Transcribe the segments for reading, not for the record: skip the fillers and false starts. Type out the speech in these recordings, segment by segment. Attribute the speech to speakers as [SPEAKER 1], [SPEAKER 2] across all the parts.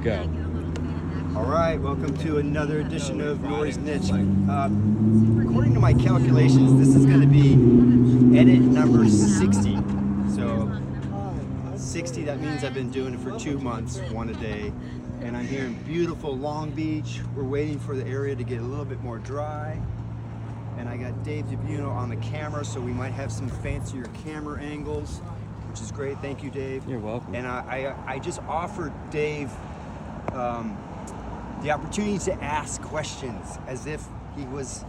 [SPEAKER 1] Go.
[SPEAKER 2] All right, welcome to another edition of Nourie's Niche. According to my calculations, this is going to be edit number 60. So 60, that means I've been doing it for 2 months, one a day. And I'm here in beautiful Long Beach. We're waiting for the area to get a little bit more dry. And I got Dave DeBuno on the camera, so we might have some fancier camera angles, which is great. Thank you, Dave.
[SPEAKER 1] You're welcome.
[SPEAKER 2] And I just offered Dave the opportunity to ask questions as if he was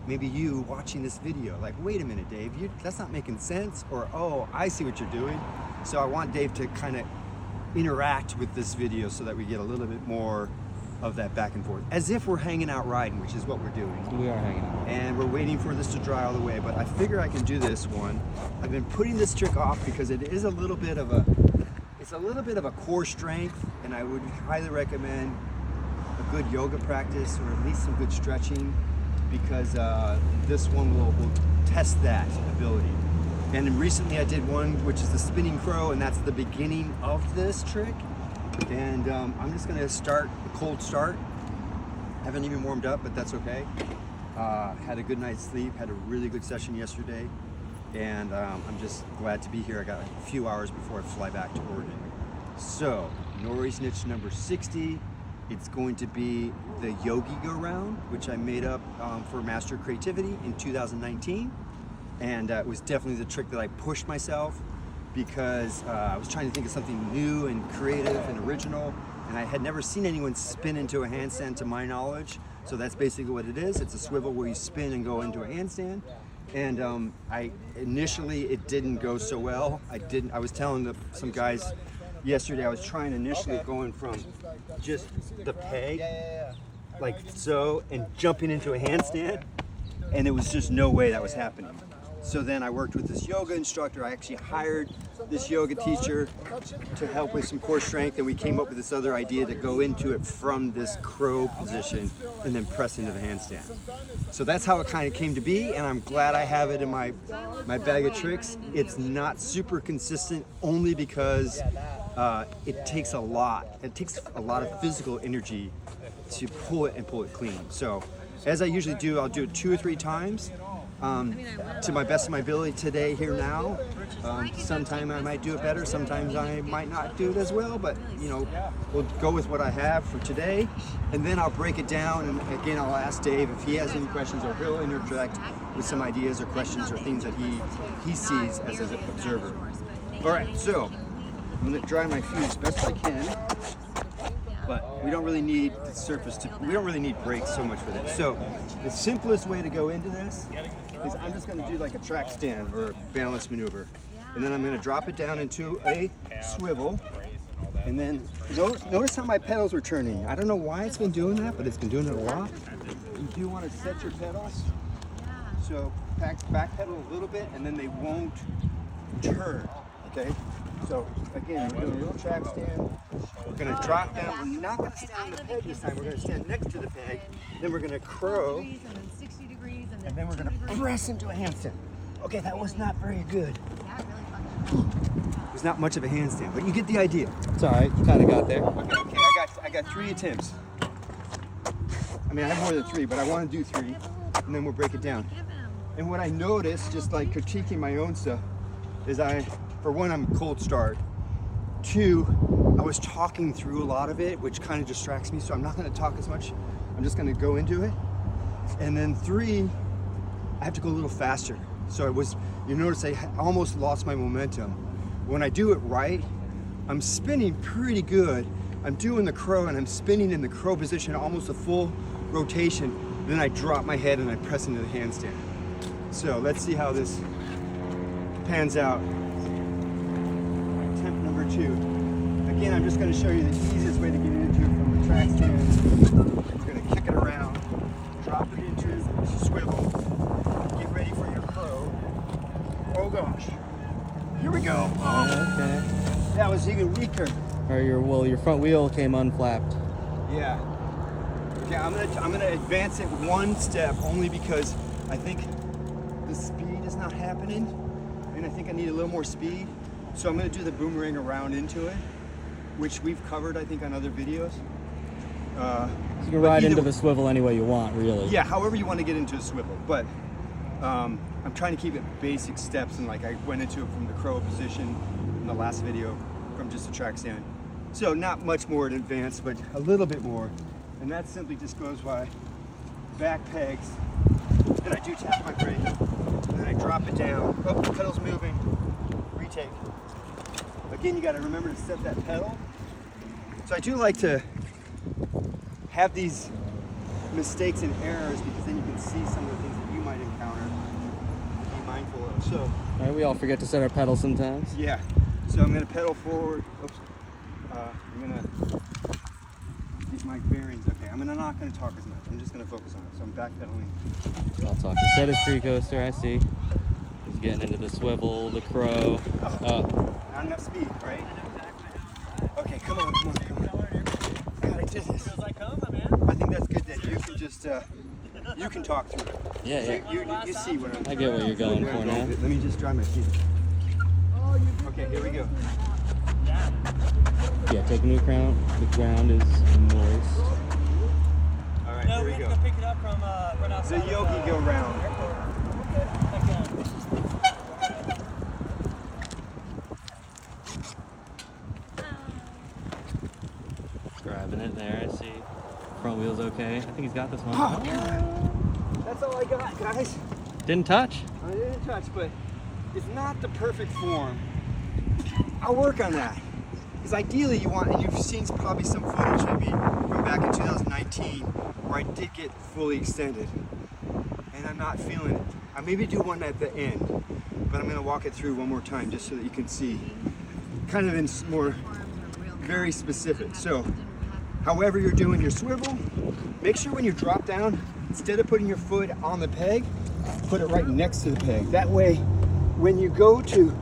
[SPEAKER 2] maybe you watching this video. Like, wait a minute, Dave, that's not making sense. Or, oh, I see what you're doing. So I want Dave to kind of interact with this video so that we get a little bit more of that back and forth. As if we're hanging out riding, which is what we're doing.
[SPEAKER 1] We are hanging out.
[SPEAKER 2] And we're waiting for this to dry all the way, but I figure I can do this one. I've been putting this trick off because it is a little bit of a core strength, and I would highly recommend a good yoga practice or at least some good stretching, because this one will test that ability. And then recently I did one which is the spinning crow, and that's the beginning of this trick. And I'm just gonna start a cold start. Haven't even warmed up, but that's okay. Had a good night's sleep, had a really good session yesterday, and I'm just glad to be here. I got a few hours before I fly back to Oregon. So, Nourie's Niche number 60. It's going to be the Yogi-go-round, which I made up for Master Creativity in 2019. And it was definitely the trick that I pushed myself, because I was trying to think of something new and creative and original, and I had never seen anyone spin into a handstand to my knowledge. So that's basically what it is. It's a swivel where you spin and go into a handstand. And initially it didn't go so well. I was telling some guys yesterday, I was trying initially going from just the peg, like so, and jumping into a handstand, and it was just no way that was happening. So then I worked with this yoga instructor. I actually hired this yoga teacher to help with some core strength, and we came up with this other idea to go into it from this crow position and then press into the handstand. So that's how it kind of came to be, and I'm glad I have it in my bag of tricks. It's not super consistent, only because it takes a lot. It takes a lot of physical energy to pull it clean. So as I usually do, I'll do it 2 or 3 times. To my best of my ability today, here now. Sometime I might do it better, sometimes I might not do it as well, but you know, we'll go with what I have for today, and then I'll break it down, and again I'll ask Dave if he has any questions, or he'll interject with some ideas or questions or things that he sees as an observer. Alright, so I'm going to dry my feet as best I can, but we don't really need the surface we don't really need brakes so much for this. So the simplest way to go into this is I'm just going to do like a track stand or a balance maneuver, and then I'm going to drop it down into a swivel, and then notice how my pedals were turning. I don't know why it's been doing that, but it's been doing it a lot. You do want to set your pedals, so back pedal a little bit, and then they won't turn, okay? So again, we're doing a little track stand. We're going to drop down. We're not going to stand on the peg this time. We're going to stand next to the peg. Then we're going to crow. And then we're going to press into a handstand. Okay, that was not very good. It was not much of a handstand, but you get the idea.
[SPEAKER 1] It's all right. You kind of got there.
[SPEAKER 2] Okay. I got 3 attempts. I mean, I have more than 3, but I want to do 3, and then we'll break it down. And what I noticed, just like critiquing my own stuff, is for one, I'm a cold start. 2, I was talking through a lot of it, which kind of distracts me, so I'm not going to talk as much. I'm just going to go into it. And then 3, I have to go a little faster. So you notice I almost lost my momentum. When I do it right, I'm spinning pretty good. I'm doing the crow, and I'm spinning in the crow position, almost a full rotation. Then I drop my head and I press into the handstand. So let's see how this pans out. Attempt number 2. Again, I'm just going to show you the easiest way to get into it from the track stand. We're going to kick it around, drop it into the swivel, get ready for your crow. Oh gosh, here we go.
[SPEAKER 1] Oh, okay.
[SPEAKER 2] That was even weaker.
[SPEAKER 1] Or your front wheel came unflapped.
[SPEAKER 2] Yeah. Okay, I'm gonna advance it 1 step, only because I think the speed is not happening, and I think I need a little more speed. So I'm gonna do the boomerang around into it. which we've covered, I think, on other videos.
[SPEAKER 1] You can ride into the swivel any way you want, really.
[SPEAKER 2] Yeah, however you want to get into a swivel. But I'm trying to keep it basic steps, and like I went into it from the crow position in the last video from just a track stand. So not much more in advance, but a little bit more. And that simply just goes by back pegs. Then I do tap my brake, and then I drop it down. Oh, the pedal's moving. Retake. Again, you got to remember to set that pedal. So I do like to have these mistakes and errors because then you can see some of the things that you might encounter and be mindful of. So,
[SPEAKER 1] All right, we all forget to set our pedal sometimes.
[SPEAKER 2] yeah. So I'm going to pedal forward. Oops. I'm going to get my bearings. Okay, not going to talk as much. I'm just going to focus on it. So I'm backpedaling.
[SPEAKER 1] I'll talk. He set his free coaster, I see. He's getting into the swivel, the crow.
[SPEAKER 2] Not enough speed, right? Okay, come on. God, I did this. I think that's good that you can just, you can talk through it.
[SPEAKER 1] Yeah,
[SPEAKER 2] So
[SPEAKER 1] yeah.
[SPEAKER 2] you see what I'm
[SPEAKER 1] I get what you're going for now.
[SPEAKER 2] Let me just dry my feet. Okay, here we go.
[SPEAKER 1] Yeah, take a new ground. The ground is moist.
[SPEAKER 2] All right, here we go.
[SPEAKER 3] Pick it up from
[SPEAKER 2] The Yogi-go-round.
[SPEAKER 1] Grabbing it there, I see. Front wheel's okay. I think he's got this one.
[SPEAKER 2] Oh, God. That's all I got, guys.
[SPEAKER 1] Didn't touch?
[SPEAKER 2] I didn't touch, but it's not the perfect form. I'll work on that. Because ideally you want, and you've seen probably some footage maybe from back in 2019 where I did get fully extended. And I'm not feeling it. I maybe do one at the end, but I'm gonna walk it through one more time just so that you can see kind of in more very specific. So however you're doing your swivel, make sure when you drop down, instead of putting your foot on the peg, put it right next to the peg. That way, when you go to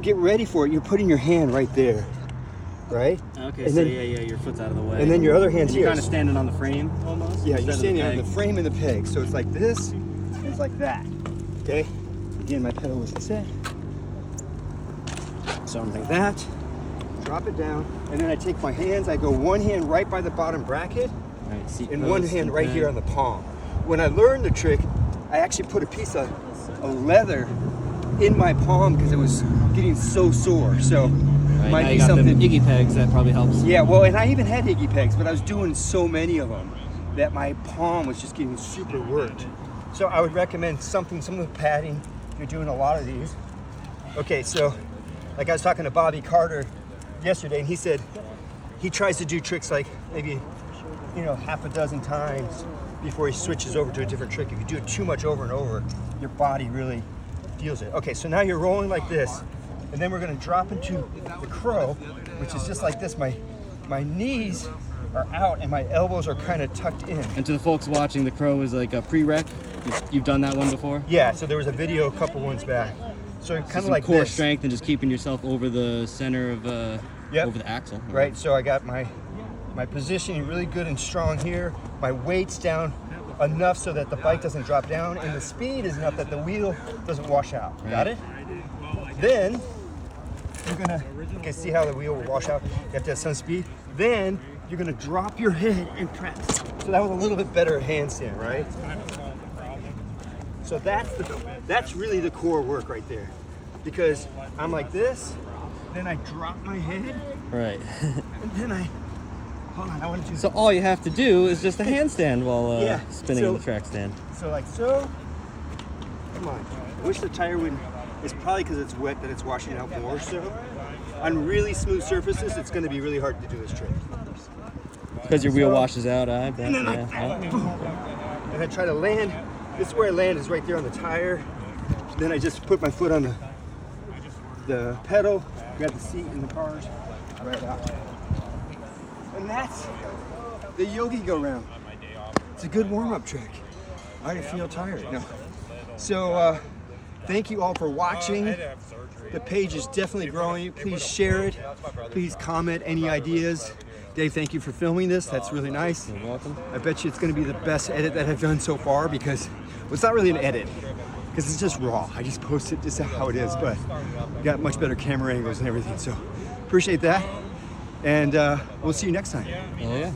[SPEAKER 2] get ready for it, you're putting your hand right there, right?
[SPEAKER 1] Okay,
[SPEAKER 2] and
[SPEAKER 1] so
[SPEAKER 2] then,
[SPEAKER 1] yeah, your foot's out of the way.
[SPEAKER 2] And then your other hand's
[SPEAKER 1] You're
[SPEAKER 2] here.
[SPEAKER 1] kind of standing on the frame almost?
[SPEAKER 2] Yeah, you're
[SPEAKER 1] instead of
[SPEAKER 2] standing on
[SPEAKER 1] peg.
[SPEAKER 2] the frame and the peg. So it's like this, and it's like that, okay? Again, my pedal wasn't set. So I'm like that, drop it down, and then I take my hands, I go one hand right by the bottom bracket,
[SPEAKER 1] Right, seat
[SPEAKER 2] and one
[SPEAKER 1] post
[SPEAKER 2] hand
[SPEAKER 1] and
[SPEAKER 2] right
[SPEAKER 1] peg.
[SPEAKER 2] here on the palm. When I learned the trick, I actually put a piece of leather in my palm because it was getting so sore. So
[SPEAKER 1] Right,
[SPEAKER 2] might
[SPEAKER 1] now
[SPEAKER 2] be
[SPEAKER 1] you got
[SPEAKER 2] something.
[SPEAKER 1] them Iggy pegs, that probably helps.
[SPEAKER 2] Yeah, well, and I even had Iggy pegs, but I was doing so many of them that my palm was just getting super worked. So I would recommend some of the padding if you're doing a lot of these. Okay, so like I was talking to Bobby Carter yesterday, and he said he tries to do tricks like maybe, half a dozen times before he switches over to a different trick. If you do it too much over and over, your body really feels it. Okay, so now you're rolling like this, and then we're gonna drop into the crow, which is just like this. My knees are out and my elbows are kind of tucked in.
[SPEAKER 1] And to the folks watching, the crow is like a prereq. You've done that one before?
[SPEAKER 2] Yeah, so there was a video a couple ones back. So kind of
[SPEAKER 1] Some
[SPEAKER 2] like
[SPEAKER 1] core
[SPEAKER 2] this.
[SPEAKER 1] strength and just keeping yourself over the center of,
[SPEAKER 2] Yep.
[SPEAKER 1] over the axle.
[SPEAKER 2] Right, so I got my positioning really good and strong here. My weight's down enough so that the bike doesn't drop down, and the speed is enough that the wheel doesn't wash out. Got it? Then you're gonna, okay, see how the wheel will wash out? You have to have some speed. Then you're gonna drop your head and press. So that was a little bit better handstand, right? So that's really the core work right there. Because I'm like this, then I drop my head,
[SPEAKER 1] Right.
[SPEAKER 2] and then hold on, I want to do
[SPEAKER 1] So all you have to do is just a handstand while
[SPEAKER 2] Yeah,
[SPEAKER 1] spinning
[SPEAKER 2] so-
[SPEAKER 1] the track stand.
[SPEAKER 2] So like so. Come on. I wish the tire would. It's probably because it's wet that it's washing out more. So on really smooth surfaces, it's going to be really hard to do this trick.
[SPEAKER 1] Because your wheel
[SPEAKER 2] So-
[SPEAKER 1] I bet.
[SPEAKER 2] And then and I try to land. This is where I land, is right there on the tire. Then I just put my foot on the pedal, grab the seat in the cars, right out. And that's the Yogi-go-round. It's a good warm-up trick. I feel tired. No. So thank you all for watching. The page is definitely growing. Please share it. Please comment any ideas. Dave, thank you for filming this. That's really nice.
[SPEAKER 1] You're welcome.
[SPEAKER 2] I bet you it's going to be the best edit that I've done so far, because well, it's not really an edit because it's just raw. I just post it just how it is, but we got much better camera angles and everything. So appreciate that. And we'll see you next time.
[SPEAKER 1] Oh yeah.